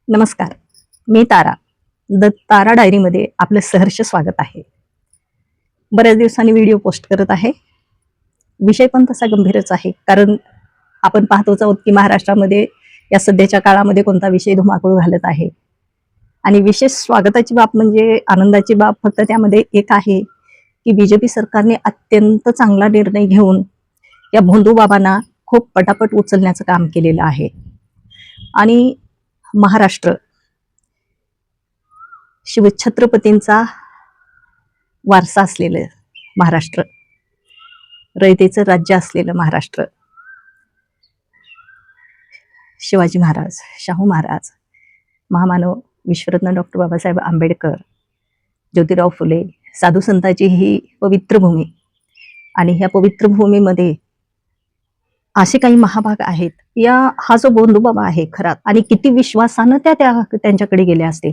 नमस्कार. मी तारा. द तारा डायरीमध्ये आपलं सहर्ष स्वागत आहे. बऱ्याच दिवसांनी व्हिडिओ पोस्ट करत आहे. विषय पण तसा गंभीरच आहे, कारण आपण पाहतोच आहोत की महाराष्ट्रामध्ये या सध्याच्या काळामध्ये कोणता विषय धुमाकूळ घालत आहे. आणि विशेष स्वागताची बाब म्हणजे आनंदाची बाब फक्त त्यामध्ये एक आहे की बीजेपी सरकारने अत्यंत चांगला निर्णय घेऊन या भोंदू बाबांना खूप पटापट उचलण्याचं काम केलेलं आहे. आणि महाराष्ट्र शिवछत्रपतींचा वारसा असलेलं महाराष्ट्र, रयतेचं राज्य असलेलं महाराष्ट्र, शिवाजी महाराज, शाहू महाराज, महामानव विश्वरत्न डॉक्टर बाबासाहेब आंबेडकर, ज्योतिराव फुले, साधू संतांची ही पवित्र भूमी. आणि ह्या पवित्र भूमीमध्ये असे काही महाभाग आहेत. हा जो भोंदू बाबा आहे खरा, आणि किती विश्वासानं त्यांच्याकडे गेल्या असतील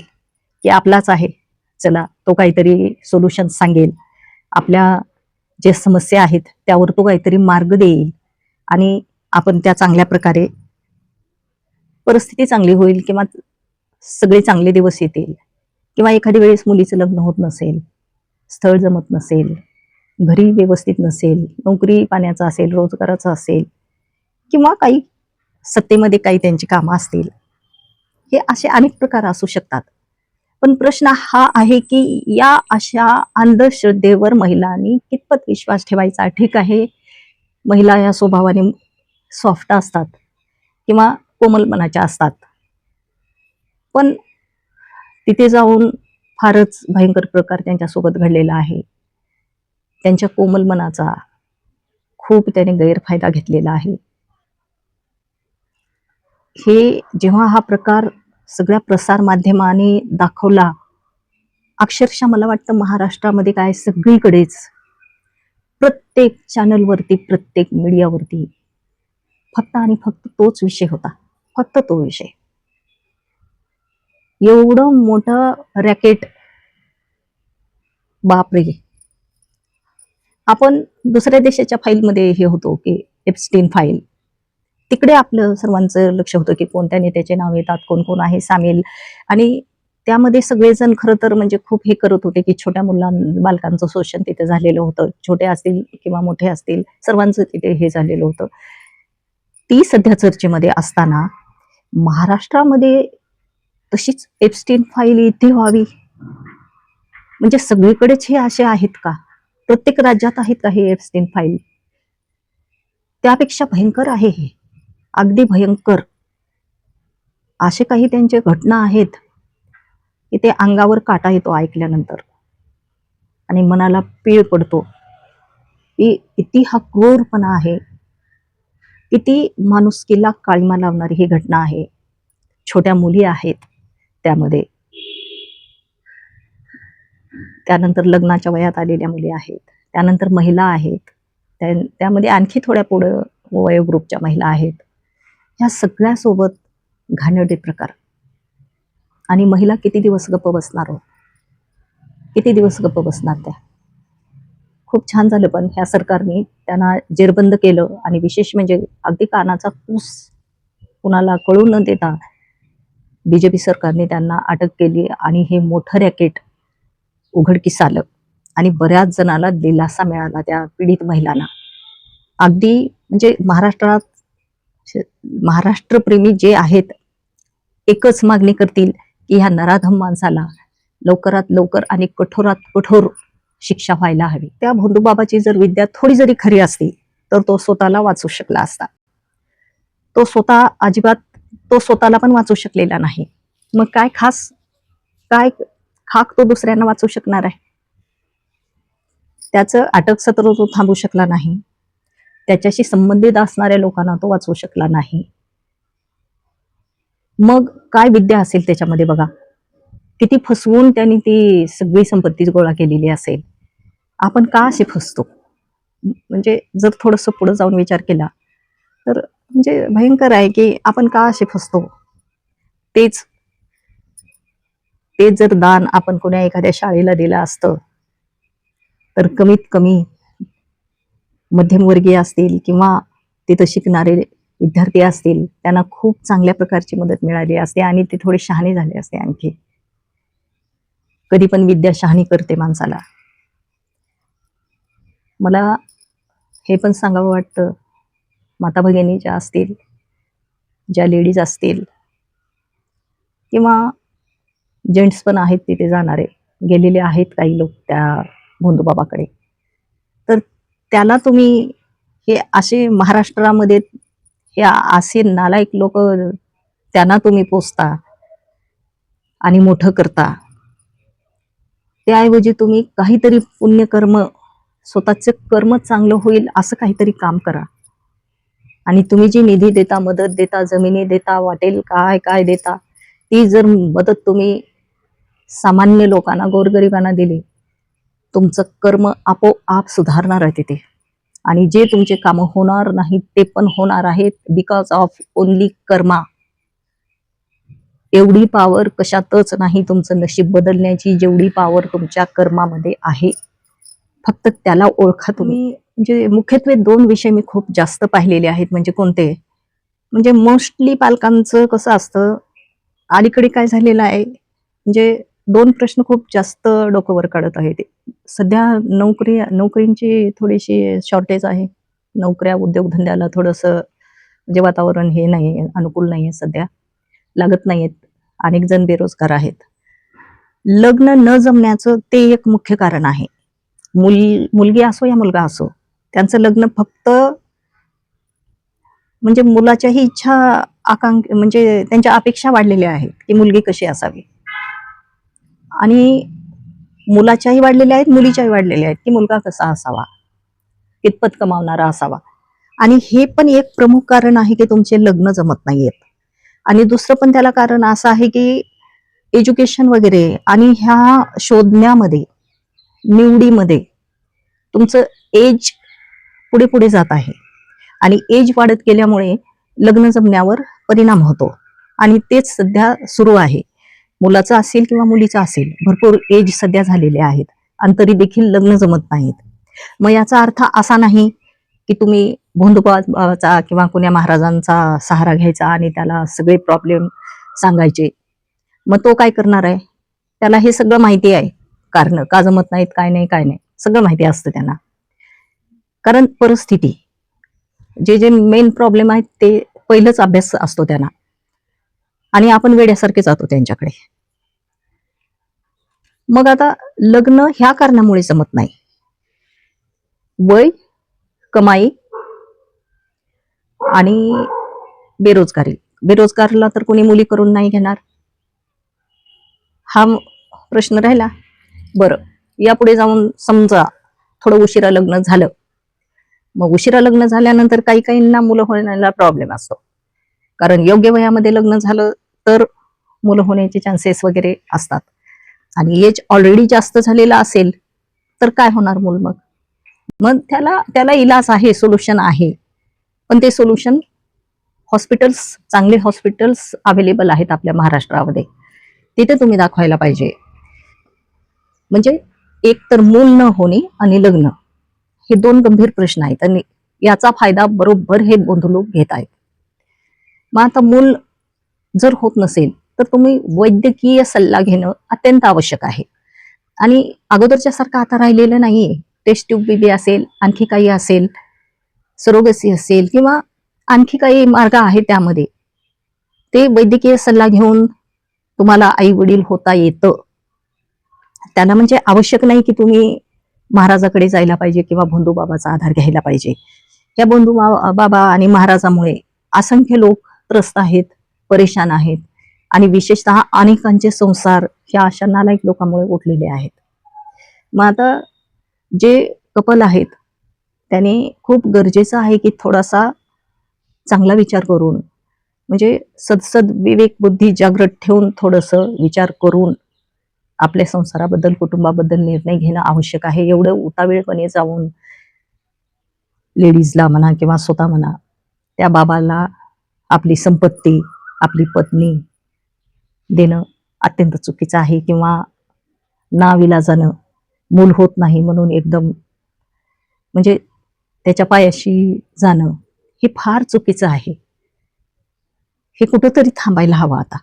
की आपलाच आहे, चला तो काहीतरी सोल्युशन सांगेल, आपल्या जे समस्या आहेत त्यावर तो काहीतरी मार्ग देईल आणि आपण त्या चांगल्या प्रकारे परिस्थिती चांगली होईल, किंवा सगळे चांगले दिवस येतील, किंवा एखाद्या वेळेस मुलीचं लग्न होत नसेल, स्थळ जमत नसेल, घरी व्यवस्थित नसेल, नोकरी पाण्याचं असेल, रोजगाराचं असेल, किंवा काही सत्तेमध्ये काही त्यांची कामं असतील, हे असे अनेक प्रकार असू शकतात. पण प्रश्न हा आहे की या अशा अंधश्रद्धेवर महिलांनी कितपत विश्वास ठेवायचा. ठीक आहे, महिला या स्वभावाने सॉफ्ट असतात किंवा कोमल मनाच्या असतात, पण तिथे जाऊन फारच भयंकर प्रकार त्यांच्यासोबत घडलेला आहे. त्यांच्या कोमल मनाचा खूप त्याने गैरफायदा घेतलेला आहे. हे जेव्हा हा प्रकार सगळ्या प्रसार माध्यमांनी दाखवला, अक्षरशः मला वाटतं महाराष्ट्रामध्ये काय सगळीकडेच प्रत्येक चॅनलवरती, प्रत्येक मीडियावरती फक्त आणि फक्त तोच विषय होता, फक्त तो विषय. एवढं मोठं रॅकेट, बापरे. आपण दुसऱ्या देशाच्या फाईलमध्ये हे होतो की एप्स्टीन फाईल, तिकडे आपलं सर्वांचं लक्ष होतं की कोणत्या नेत्याचे नाव येतात, कोण कोण आहे सामील. आणि त्यामध्ये सगळेजण खरं तर म्हणजे खूप हे करत होते की छोट्या बालकांचं शोषण तिथे झालेलं होतं, छोटे असतील किंवा मोठे असतील, सर्वांचं तिथे हे झालेलं होतं. ती सध्या चर्चेमध्ये असताना महाराष्ट्रामध्ये तशीच एप्स्टीन फाईल इथे व्हावी, म्हणजे सगळीकडेच हे असे आहेत का? प्रत्येक राज्यात आहेत का हे एप्स्टीन फाईल? त्यापेक्षा भयंकर आहे हे, अगदी भयंकर. असे काही त्यांचे घटना आहेत की ते अंगावर काटा येतो ऐकल्यानंतर, आणि मनाला पीळ पडतो की किती हा क्रूरपणा आहे, किती माणुसकीला काळीमा लावणारी ही घटना आहे. छोट्या मुली आहेत त्यामध्ये, त्यानंतर लग्नाच्या वयात आलेल्या मुली आहेत, त्यानंतर महिला आहेत, त्यामध्ये आणखी थोड्या पुढं वयोग्रुपच्या महिला आहेत. ह्या सगळ्यासोबत घाणेरडे प्रकार. आणि महिला किती दिवस गप्प बसणार हो, किती दिवस गप्प बसणार त्या? खूप छान झालं पण ह्या सरकारने त्यांना जेरबंद केलं. आणि विशेष म्हणजे अगदी कानाचा कूस कुणाला कळू न देता बीजेपी सरकारने त्यांना अटक केली, आणि हे मोठं रॅकेट उघडकीस आलं आणि बऱ्याच जणांना दिलासा मिळाला त्या पीडित महिलांना. अगदी म्हणजे महाराष्ट्रप्रेमी जे आहेत एकच मागणी करतील की ह्या नराधम माणसाला लवकरात लवकर आणि कठोरात कठोर शिक्षा व्हायला हवी. त्या भोंदू बाबाची जर विद्या थोडी जरी खरी असती तर तो स्वतःला वाचू शकला असता. तो स्वतःला पण वाचू शकलेला नाही. मग काय काय खाक तो दुसऱ्यांना वाचू शकणार आहे? त्याचं अटक सत्र तो थांबू शकला नाही, त्याच्याशी संबंधित असणाऱ्या लोकांना तो वाचवू शकला नाही. मग काय विद्या असेल त्याच्यामध्ये बघा, किती फसवून त्यांनी ती सगळी संपत्ती गोळा केलेली असेल. आपण का असे फसतो? म्हणजे जर थोडंसं पुढे जाऊन विचार केला तर म्हणजे भयंकर आहे की आपण का असे फसतो. तेच जर दान आपण कोण्या एखाद्या शाळेला दिलं असतं तर कमीत कमी मध्यमवर्गीय असतील किंवा तिथं शिकणारे विद्यार्थी असतील त्यांना खूप चांगल्या प्रकारची मदत मिळाली असते आणि ते थोडे शहाणे झाले असते. आणखी कधी पण विद्या शहाणी करते माणसाला. मला हे पण सांगावं वाटतं, माता भगिनी ज्या असतील, ज्या लेडीज असतील किंवा जेंट्स पण आहेत तिथे जाणारे, गेलेले आहेत काही लोक त्या भोंदूबाबाकडे. तर त्याला तुम्ही हे असे महाराष्ट्रामध्ये हे असे नालायक लोक त्यांना तुम्ही पोसता आणि मोठं करता. त्याऐवजी तुम्ही काहीतरी पुण्यकर्म, स्वतःचं कर्म चांगलं होईल असं काहीतरी काम करा. आणि तुम्ही जी निधी देता, मदत देता, जमिनी देता, वाटेल काय काय देता, ती जर मदत तुम्ही सामान्य लोकांना, गोरगरिबांना दिली, तुमचं कर्म आपोआप सुधारणार आहे तिथे. आणि जे तुमचे कामं होणार नाहीत ते पण होणार आहेत, बिकॉज ऑफ ओनली कर्मा. एवढी पॉवर कशातच नाही. तुमचं नशीब बदलण्याची जेवढी पॉवर तुमच्या कर्मामध्ये आहे, फक्त त्याला ओळखा तुम्ही. म्हणजे मुख्यत्वे 2 विषय मी खूप जास्त पाहिलेले आहेत. म्हणजे कोणते? म्हणजे मोस्टली पालकांचं कसं असतं, अलीकडे काय झालेलं आहे, म्हणजे 2 प्रश्न खूप जास्त डोकं वर काढत आहेत. सध्या नोकरींची थोडीशी शॉर्टेज आहे. नोकऱ्या, उद्योगधंद्याला थोडंसं म्हणजे वातावरण हे नाही, अनुकूल नाही आहे सध्या. लागत नाहीयेत. अनेक जण बेरोजगार आहेत. लग्न न जमण्याचं ते एक मुख्य कारण आहे. मुलगी असो या मुलगा असो, त्यांचं लग्न फक्त म्हणजे मुलाच्याही इच्छा, म्हणजे त्यांच्या अपेक्षा वाढलेल्या आहेत की मुलगी कशी असावी, आणि मुलाच्याही वाढलेल्या आहेत, मुलीच्याही वाढलेल्या आहेत की मुलगा कसा असावा, कितपत कमावणारा असावा. आणि हे पण एक प्रमुख कारण आहे की तुमचे लग्न जमत नाहीयेत. आणि दुसरं पण त्याला कारण असं आहे की एज्युकेशन वगैरे आणि ह्या शोधण्यामध्ये, निवडीमध्ये तुमचं एज पुढे पुढे जात आहे. आणि एज वाढत गेल्यामुळे लग्न जमण्यावर परिणाम होतो. आणि तेच सध्या सुरू आहे. मुलाचं असेल किंवा मुलीचं असेल, भरपूर एज सध्या झालेले आहेत आणि तरी देखील लग्न जमत नाहीत. मग याचा अर्थ असा नाही की तुम्ही भोंदूबाबाचा किंवा कुण्या महाराजांचा सहारा घ्यायचा आणि त्याला सगळे प्रॉब्लेम सांगायचे. मग तो काय करणार आहे? त्याला हे सगळं माहिती आहे, कारण का जमत नाहीत, काय नाही काय नाही, सगळं माहिती असतं त्यांना. कारण परिस्थिती, जे जे मेन प्रॉब्लेम आहेत ते पहिलंच अभ्यास असतो त्यांना, आणि आपण वेड्यासारखे जातो त्यांच्याकडे. मग आता लग्न ह्या कारणामुळे जमत नाही. वय, कमाई आणि बेरोजगारी. बेरोजगारला तर कोणी मुली करून नाही घेणार, हा प्रश्न राहिला. बरं, यापुढे जाऊन समजा थोडं उशिरा लग्न झालं, मग उशिरा लग्न झाल्यानंतर काही काहींना मुलं होण्याला प्रॉब्लेम असतो. कारण योग्य वयामध्ये लग्न झालं तर मुलं होण्याचे चान्सेस वगैरे असतात. आणि एज ऑलरेडी जास्त झालेला असेल तर काय होणार मूल? मग त्याला इलाज आहे, सोल्युशन आहे. पण ते सोल्युशन हॉस्पिटल्स, चांगले हॉस्पिटल्स अवेलेबल आहेत आपल्या महाराष्ट्रामध्ये, तिथे तुम्ही दाखवायला पाहिजे. म्हणजे एक तर मूल न होणे आणि लग्न, हे 2 गंभीर प्रश्न आहेत आणि याचा फायदा बरोबर हे बंधू लोक घेत आहेत. मग आता मूल जर होत नसेल तर तुम्ही वैद्यकीय सल्ला घेणं अत्यंत आवश्यक आहे. आणि अगोदरच्या सारखं आता राहिलेलं नाहीये. टेस्ट ट्यूब बेबी असेल, आणखी काही असेल, सरोगसी असेल किंवा आणखी काही मार्ग आहेत त्यामध्ये, ते वैद्यकीय सल्ला घेऊन तुम्हाला आई वडील होता येतं. त्याला म्हणजे आवश्यक नाही की तुम्ही महाराजाकडे जायला पाहिजे किंवा भोंदूबाबाचा आधार घ्यायला पाहिजे. या बाबा आणि महाराजामुळे असंख्य लोक त्रस्त आहेत, परेशान आहेत, आणि विशेषतः अनेकांचे संसार ह्या अशा नालायक लोकांमुळे उठलेले आहेत. मग आता जे कपल आहेत त्याने खूप गरजेचं आहे की थोडासा चांगला विचार करून, म्हणजे सदसद विवेक बुद्धी जागृत ठेवून थोडंसं विचार करून आपल्या संसाराबद्दल, कुटुंबाबद्दल निर्णय घेणं आवश्यक आहे. एवढं उतावीळपणे जाऊन लेडीजला म्हणा किंवा स्वतः म्हणा, त्या बाबाला आपली संपत्ती, आपली पत्नी देणं अत्यंत चुकीचं आहे. किंवा नाविलाजानं मूल होत नाही म्हणून एकदम म्हणजे त्याच्या पायाशी जाणं, हे फार चुकीचं आहे. हे कुठंतरी थांबायला हवं आता.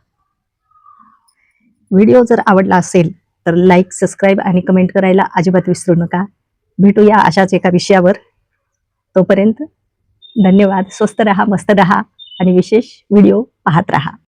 व्हिडिओ जर आवडला असेल तर लाईक, सबस्क्राईब आणि कमेंट करायला अजिबात विसरू नका. भेटूया अशाच एका विषयावर. तोपर्यंत धन्यवाद. स्वस्त रहा, मस्त रहा आणि विशेष व्हिडिओ पाहत रहा.